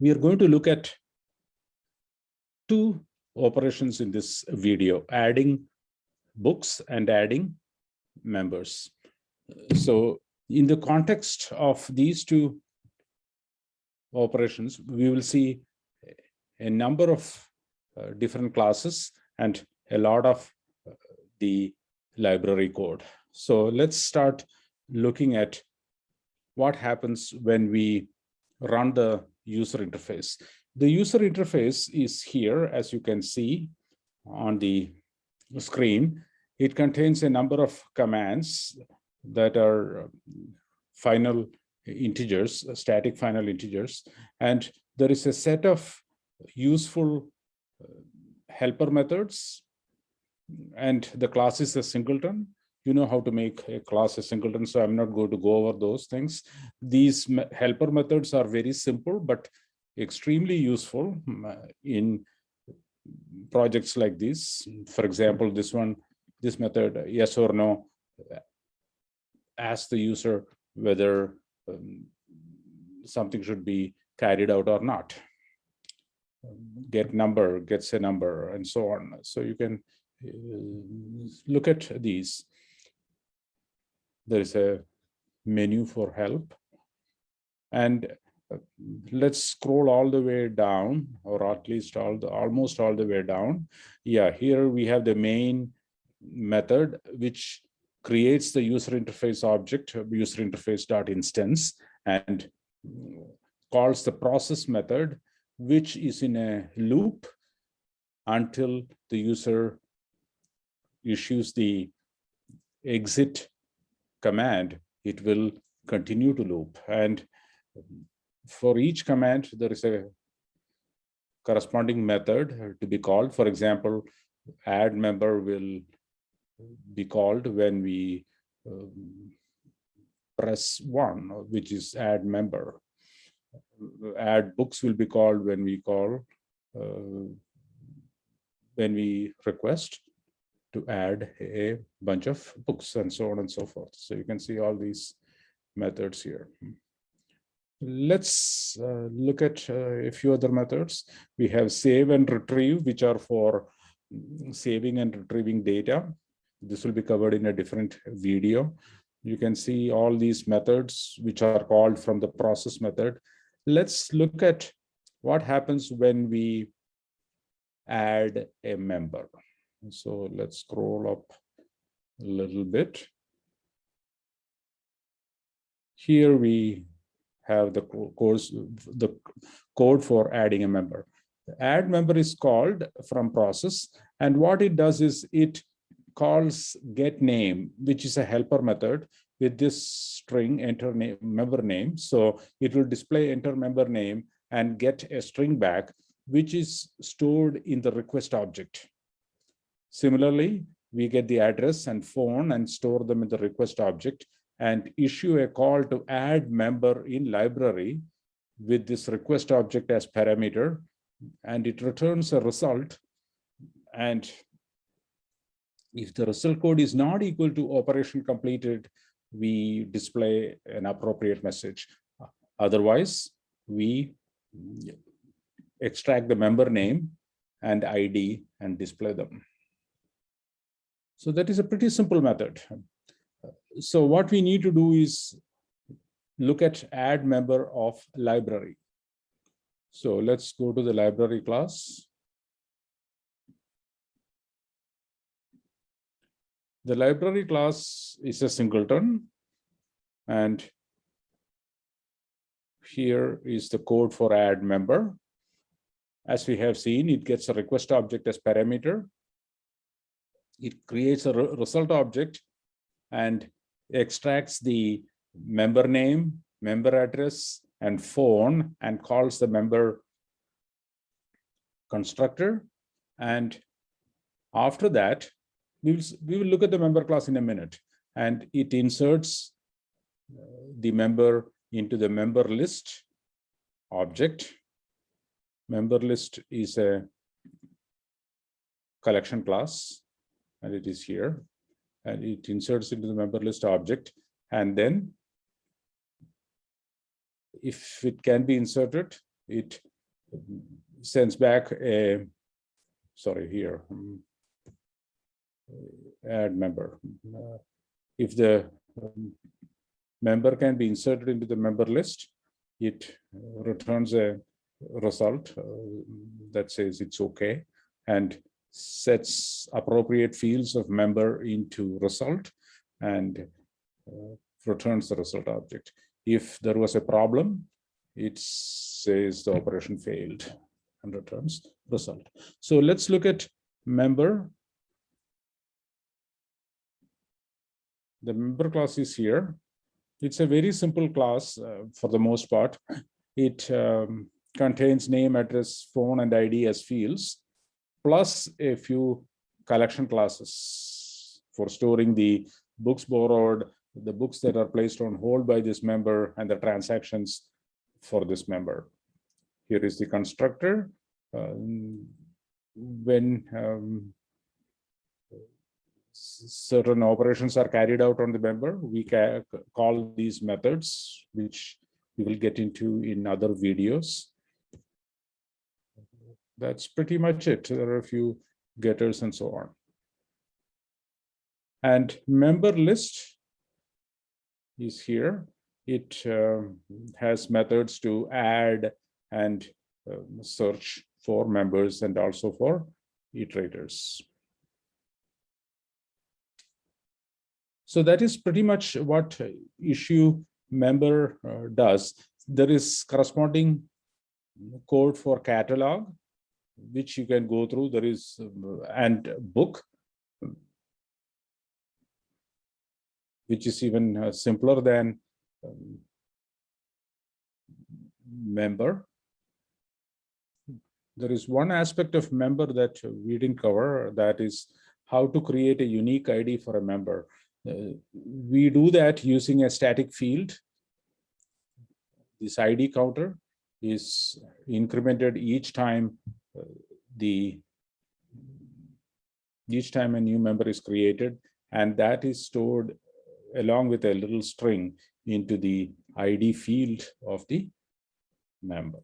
We are going to look at two operations in this video, adding books and adding members. So in the context of these two operations, we will see a number of different classes and a lot of the library code. So let's start looking at what happens when we run the user interface. The user interface is here, as you can see on the screen. It contains a number of commands that are final integers, static final integers, and there is a set of useful helper methods, and the class is a singleton. You know how to make a class a singleton, so I'm not going to go over those things. These helper methods are very simple, but extremely useful in projects like this. For example, this method, yes or no, asks the user whether something should be carried out or not. Get number gets a number, and so on. So you can look at these. There is a menu for help, and let's scroll all the way down, or at least almost all the way down. Yeah, here we have the main method, which creates the user interface object, user interface.instance, and calls the process method, which is in a loop until the user issues the exit command. It will continue to loop, and for each command there is a corresponding method to be called. For example, add member will be called when we press 1, which is add member. Add books will be called when we request to add a bunch of books, and so on and so forth. So you can see all these methods here. Let's look at a few other methods. We have save and retrieve, which are for saving and retrieving data. This will be covered in a different video. You can see all these methods which are called from the process method. Let's look at what happens when we add a member. So let's scroll up a little bit. Here we have the code for adding a member. The add member is called from process, and what it does is it calls get name, which is a helper method, with this string enter name, member name. So it will display enter member name and get a string back, which is stored in the request object. Similarly, we get the address and phone and store them in the request object, and issue a call to add member in library with this request object as parameter, and it returns a result. And if the result code is not equal to operation completed, we display an appropriate message. Otherwise, we extract the member name and ID and display them. So that is a pretty simple method. So what we need to do is look at add member of library. So let's go to the library class. The library class is a singleton, and here is the code for add member. As we have seen, it gets a request object as parameter. It creates a result object and extracts the member name, member address, and phone, and calls the member constructor. And after that, we will look at the member class in a minute, and it inserts the member into the member list object. Member list is a collection class, and it is here, and it inserts into the member list object. And then if it can be inserted, it sends back a, sorry, here, add member. If the member can be inserted into the member list, it returns a result that says it's okay, and sets appropriate fields of member into result, and returns the result object. If there was a problem, it says the operation failed and returns result. So let's look at member. The member class is here. It's a very simple class for the most part. It contains name, address, phone, and ID as fields, plus a few collection classes for storing the books borrowed, the books that are placed on hold by this member, and the transactions for this member. Here is the constructor. When certain operations are carried out on the member, we can call these methods, which we will get into in other videos. That's pretty much it. There are a few getters and so on. And member list is here. It has methods to add and search for members, and also for iterators. So that is pretty much what issue member does. There is corresponding code for catalog, which you can go through. There is and book, which is even simpler than member. There is one aspect of member that we didn't cover, that is how to create a unique ID for a member. We do that using a static field. This ID counter is incremented each time a new member is created, and that is stored along with a little string into the ID field of the member.